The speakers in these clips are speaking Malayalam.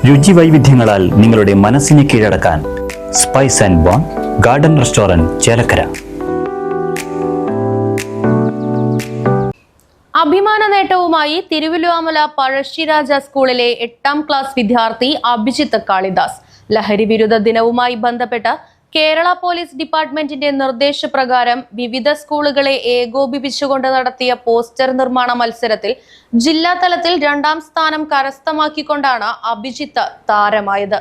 രുചി വൈവിധ്യങ്ങളാൽ നിങ്ങളുടെ മനസ്സിനെ കീഴടക്കാൻ spice and bone garden restaurant Chelakkara. അഭിമാന നേട്ടവുമായി തിരുവല്ലുവാമല പഴശ്ശിരാജ സ്കൂളിലെ 8ാം ക്ലാസ് വിദ്യാർത്ഥി അഭിജിത്ത് കാളിദാസ്. ലഹരി വിരുദ്ധ ദിനവുമായി ബന്ധപ്പെട്ട് കേരള പോലീസ് ഡിപ്പാർട്ട്മെന്റിന്റെ നിർദ്ദേശപ്രകാരം വിവിധ സ്കൂളുകളെ ഏകോപിപ്പിച്ചുകൊണ്ട് നടത്തിയ പോസ്റ്റർ നിർമ്മാണ മത്സരത്തിൽ ജില്ലാതലത്തിൽ 2ാം സ്ഥാനം കരസ്ഥമാക്കിക്കൊണ്ടാണ് അഭിജിത്ത് താരമായത്.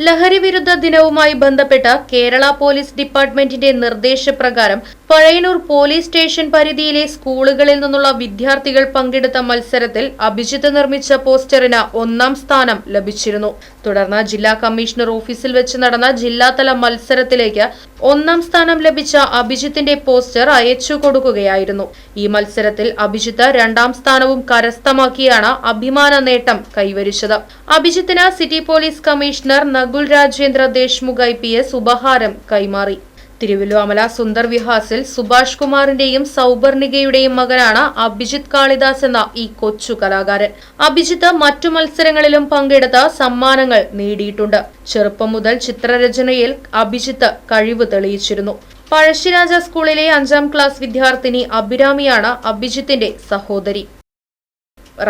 ലഹരി വിരുദ്ധ ദിനവുമായി ബന്ധപ്പെട്ട് കേരള പോലീസ് ഡിപ്പാർട്ട്മെന്റിന്റെ നിർദ്ദേശപ്രകാരം പഴയന്നൂർ പോലീസ് സ്റ്റേഷൻ പരിധിയിലെ സ്കൂളുകളിൽ നിന്നുള്ള വിദ്യാർത്ഥികൾ പങ്കെടുത്ത മത്സരത്തിൽ അഭിജിത്ത് നിർമ്മിച്ച പോസ്റ്ററിന് 1ാം സ്ഥാനം ലഭിച്ചിരുന്നു. തുടർന്ന് ജില്ലാ കമ്മീഷണർ ഓഫീസിൽ വെച്ച് നടന്ന ജില്ലാതല മത്സരത്തിലേക്ക് 1ാം സ്ഥാനം ലഭിച്ച അഭിജിത്തിന്റെ പോസ്റ്റർ അയച്ചു കൊടുക്കുകയായിരുന്നു. ഈ മത്സരത്തിൽ അഭിജിത്ത് 2ാം സ്ഥാനവും കരസ്ഥമാക്കിയാണ് അഭിമാന നേട്ടം കൈവരിച്ചത്. അഭിജിത്തിന് city police commissioner Nakul Rajendra Deshmukh IPS ഉപഹാരം കൈമാറി. തിരുവല്ലുവാമല സുന്ദർ വിഹാസിൽ സുഭാഷ് കുമാറിന്റെയും സൗപർണികയുടെയും മകനാണ് അഭിജിത്ത് കാളിദാസ് എന്ന ഈ കൊച്ചു കലാകാരൻ. അഭിജിത്ത് മറ്റു മത്സരങ്ങളിലും പങ്കെടുത്ത സമ്മാനങ്ങൾ നേടിയിട്ടുണ്ട്. ചെറുപ്പം മുതൽ ചിത്രരചനയിൽ അഭിജിത്ത് കഴിവ് തെളിയിച്ചിരുന്നു. പഴശ്ശിരാജ സ്കൂളിലെ 5ാം ക്ലാസ് വിദ്യാർത്ഥിനി അഭിരാമിയാണ് അഭിജിത്തിന്റെ സഹോദരി.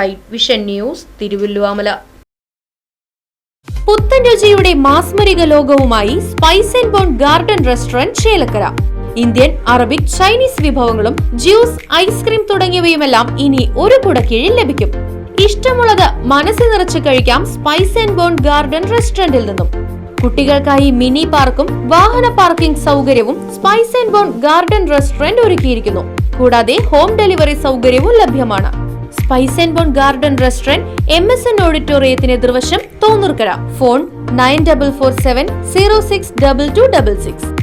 Right vision news, Thiruvilwamala. പുത്തൻ രുചിയുടെ മാസ്മരിക ലോകവുമായി spice and bone garden restaurant Chelakkara. Indian, Arabic, Chinese വിഭവങ്ങളും ജ്യൂസ്, ഐസ്ക്രീം തുടങ്ങിയവയുമെല്ലാം ഇനി ഒരു കുടക്കീഴിൽ ലഭിക്കും. ഇഷ്ടമുള്ളത് മനസ്സ് നിറച്ച് കഴിക്കാം സ്പൈസ് ആൻഡ് ബോൺ ഗാർഡൻ റെസ്റ്റോറന്റിൽ നിന്നും. കുട്ടികൾക്കായി മിനി പാർക്കും വാഹന പാർക്കിംഗ് സൗകര്യവും spice and bone garden restaurant ഒരുക്കിയിരിക്കുന്നു. കൂടാതെ ഹോം ഡെലിവറി സൗകര്യവും ലഭ്യമാണ്. Spice and bone garden restaurant MSN ഓഡിറ്റോറിയത്തിന് എതിർവശം തോന്നൂർക്കര. ഫോൺ 9447 062266.